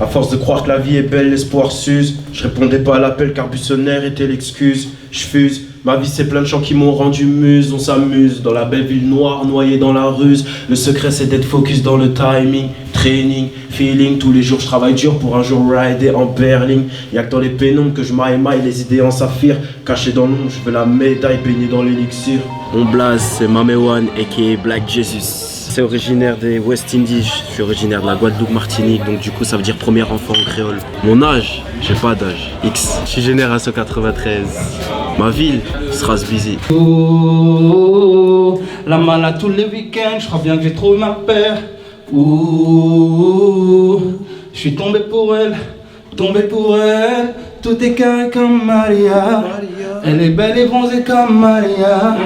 À force de croire que la vie est belle, l'espoir s'use. Je répondais pas à l'appel car buissonnaire était l'excuse. Je fuse, ma vie c'est plein de chants qui m'ont rendu muse. On s'amuse dans la belle ville noire, noyée dans la ruse. Le secret c'est d'être focus dans le timing. Training, feeling, tous les jours je travaille dur pour un jour rider en berline. Y'a que dans les pénombres que je maille les idées en saphir. Caché dans l'ombre, je veux la médaille baignée dans l'élixir. Mon blaze c'est Mamewan aka Black Jesus. C'est originaire des West Indies, je suis originaire de la Guadeloupe, Martinique, donc du coup ça veut dire premier enfant en créole. Mon âge, j'ai pas d'âge, X. Je suis génération 93. Ma ville, Strasbourg. Oh, la malade tous les week-ends, je crois bien que j'ai trouvé ma paire. Ouh, je suis tombé pour elle, tout est carré comme Maria. Elle est belle et bronzée comme Maria.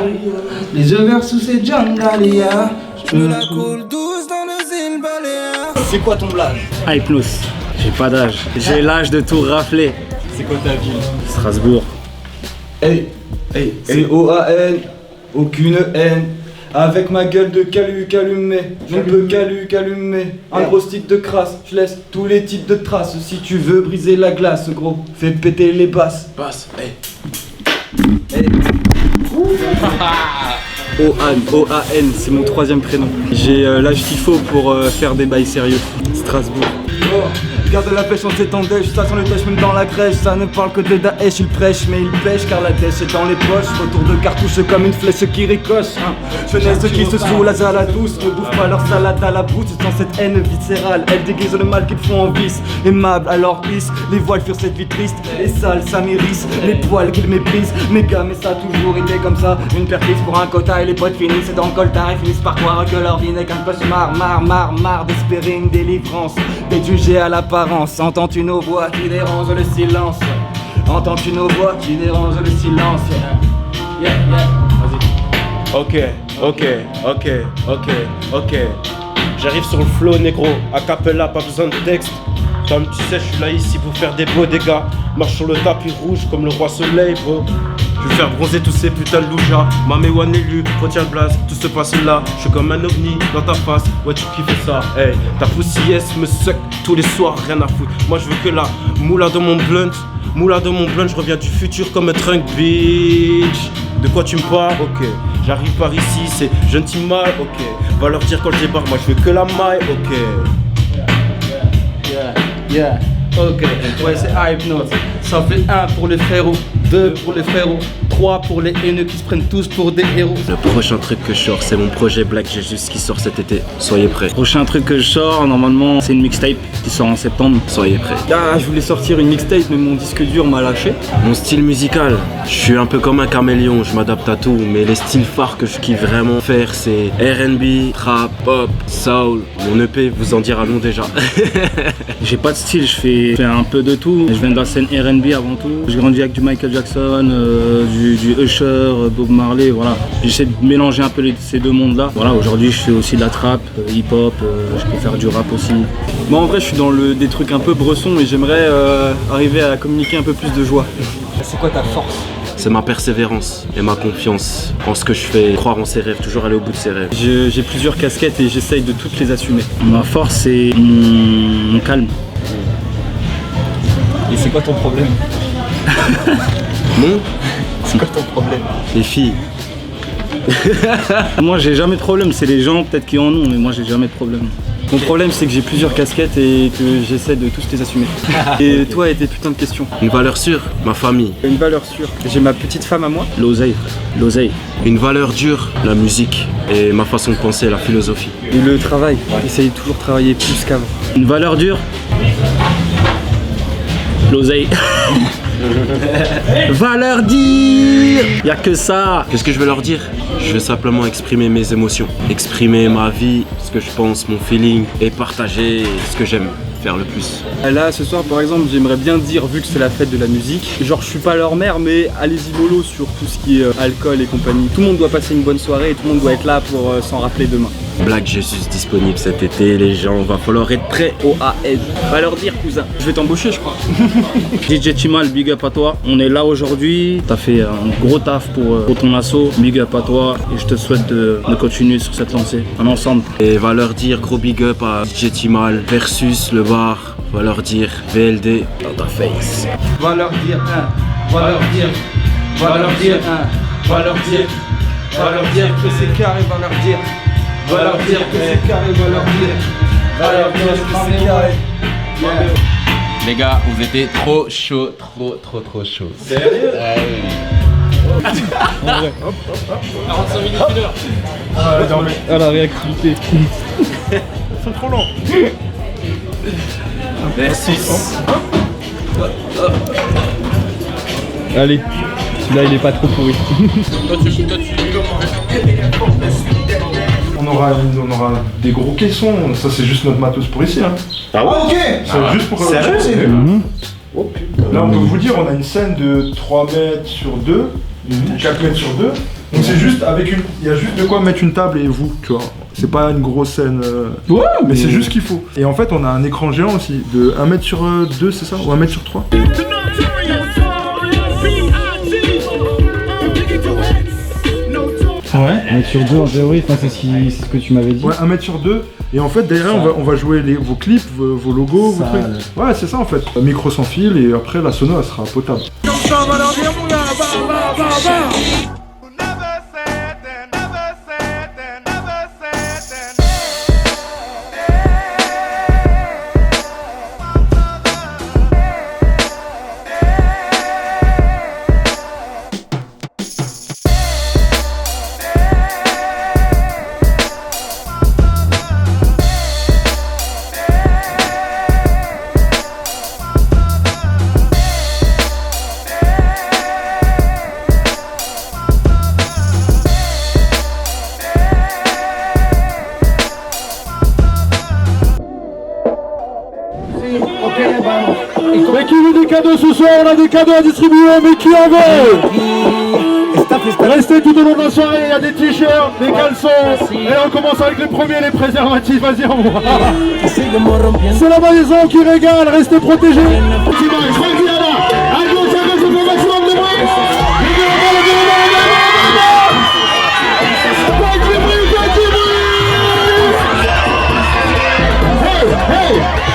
Les yeux verts sous ses John Dahlia. Je me la coule douce dans nos îles Baléares. C'est quoi ton blague? Hypnose. J'ai pas d'âge. J'ai l'âge de tout rafler. C'est quoi ta ville? Strasbourg. Hey, hey, C-O-A-N, aucune haine. Avec ma gueule de calumé, je ne peux qu'allumer. Un gros stick de crasse, je laisse tous les types de traces. Si tu veux briser la glace, gros, fais péter les basses. Basse, hey. Hey. O-A-N, c'est mon troisième prénom. J'ai l'âge qu'il faut pour faire des bails sérieux. Strasbourg. Oh, garde la pêche, on s'est en dèche, ça sent le tèche même dans la crèche. Ça ne parle que de Daesh, il prêche, mais il pêche car la dèche est dans les poches. Retour de cartouche comme une flèche qui ricoche. Jeunesse qui se soulage à la douce, ne bouffe pas leur salade à la bouche. Sans cette haine viscérale, elle déguise le mal qu'ils font en vice. Aimable alors hisse, les voiles furent cette vie triste. Les sales, ça m'irrisse, les poils qu'ils méprisent. Mes gars, mais ça a toujours été comme ça. Une perquise pour un quota et les potes finissent dans le coltard et finissent par croire que leur vie n'est qu'un cauchemar. Marre d'espérer une délivrance, d'être jugé à l'apparence. Entends-tu nos voix qui dérangent le silence? Entends-tu nos voix qui dérangent le silence? Yeah, Ok. J'arrive sur le flow négro, a cappella, pas besoin de texte. Comme tu sais, je suis là ici pour faire des beaux dégâts. Marche sur le tapis rouge comme le roi soleil, bro. Je vais faire bronzer tous ces putains de loujas. Mamewan élu, retiens le blaze, tout se passe là. Je suis comme un ovni dans ta face, ouais tu kiffes ça. Hey, ta poussiesse me suck tous les soirs, rien à foutre. Moi je veux que la moula dans mon blunt. Je reviens du futur comme un trunk, bitch. De quoi tu me parles? Ok, j'arrive par ici, c'est gentil mal, ok. Va leur dire quand je débarque, moi je veux que la maille, ok. yeah. Ok, ouais c'est Hypnose. Ça fait 1 pour les frérots, 2 pour les frérots, 3 pour les haineux qui se prennent tous pour des héros. Le prochain truc que je sors, c'est mon projet Black Jesus qui sort cet été. Soyez prêts. Prochain truc que je sors, normalement, c'est une mixtape qui sort en septembre. Soyez prêts. Ah, je voulais sortir une mixtape, mais mon disque dur m'a lâché. Mon style musical, je suis un peu comme un caméléon, je m'adapte à tout, mais les styles phares que je kiffe vraiment faire, c'est R&B, trap, pop, soul. Mon EP vous en dira long déjà. J'ai pas de style, je fais un peu de tout. Je viens de la scène R&B avant tout. J'ai grandi avec du Michael Jackson, du Usher, Bob Marley, voilà. J'essaie de mélanger un peu ces deux mondes-là. Voilà, aujourd'hui je fais aussi de la trap, hip-hop, je peux faire du rap aussi. Moi en vrai je suis dans des trucs un peu bressons et j'aimerais arriver à communiquer un peu plus de joie. C'est quoi ta force? C'est ma persévérance et ma confiance en ce que je fais, croire en ses rêves, toujours aller au bout de ses rêves. J'ai plusieurs casquettes et j'essaye de toutes les assumer. Ma force c'est mon calme. Et c'est quoi ton problème? Non? C'est quoi ton problème? Les filles. Moi j'ai jamais de problème, c'est les gens peut-être qui en ont, mais moi j'ai jamais de problème. Mon problème c'est que j'ai plusieurs casquettes et que j'essaie de tous les assumer. Et toi et tes putains de questions? Une valeur sûre, ma famille. Une valeur sûre. J'ai ma petite femme à moi. L'oseille, frère. L'oseille. Une valeur dure, la musique. Et ma façon de penser, la philosophie. Et le travail. Essayer de toujours travailler plus qu'avant. Une valeur dure. L'oseille. Va leur dire, y'a que ça. Qu'est-ce que je vais leur dire? Je vais simplement exprimer mes émotions, exprimer ma vie, ce que je pense, mon feeling et partager ce que j'aime. faire le plus? Là, ce soir, par exemple, j'aimerais bien dire, vu que c'est la fête de la musique, genre je suis pas leur mère, mais allez-y mollo sur tout ce qui est alcool et compagnie. Tout le monde doit passer une bonne soirée et tout le monde doit être là pour s'en rappeler demain. Black Jesus disponible cet été, les gens, va falloir être prêts. OAS. Va leur dire, cousin. Je vais t'embaucher, je crois. DJ Timal, big up à toi. On est là aujourd'hui. T'as fait un gros taf pour ton assaut. Big up à toi et je te souhaite de continuer sur cette lancée. En ensemble. Et va leur dire gros big up à DJ Timal versus le bar. Va leur dire VLD dans ta face. Va leur dire, va leur dire, va leur dire, va leur dire, va leur dire que c'est carré, va leur dire. Va leur dire que c'est carré, va leur dire. Va leur dire que c'est carré. Les gars, vous étiez trop chaud, trop chaud. Sérieux? Ah oui. 45 minutes, 1 heure. Ah la réactivité. C'est trop long. Versus. Allez, celui-là il est pas trop pourri. On aura des gros caissons, ça c'est juste notre matos pour ici. Hein. Ah ouais, ok. C'est juste pour... Sérieux? Oh, là on peut vous dire, on a une scène de 3 mètres sur 2, 4 mètres sur 2. Donc c'est juste avec une... Il y a juste de quoi mettre une table et vous, tu vois. C'est pas une grosse scène, mais c'est juste ce qu'il faut. Et en fait on a un écran géant aussi, de 1 mètre sur 2, c'est ça? Ou 1 mètre sur 3. Ouais, 1 mètre sur 2 en théorie, c'est ce que tu m'avais dit. Ouais, 1 mètre sur 2. Et en fait, derrière, on va jouer vos clips, vos logos, vos trucs. Ouais, c'est ça en fait. Un micro sans fil et après la sono, elle sera potable. Comme ça, on va leur dire, mon gars, Mais qui veut des cadeaux ce soir? On a des cadeaux à distribuer, mais qui en veut? Restez tout au long de la soirée, il y a des t-shirts, des caleçons. Et on commence avec les premiers, les préservatifs, vas-y on voit. C'est la maison qui régale, restez protégés. Je crois qu'il y a là. À gauche, le maximum de bruit. Hey, hey.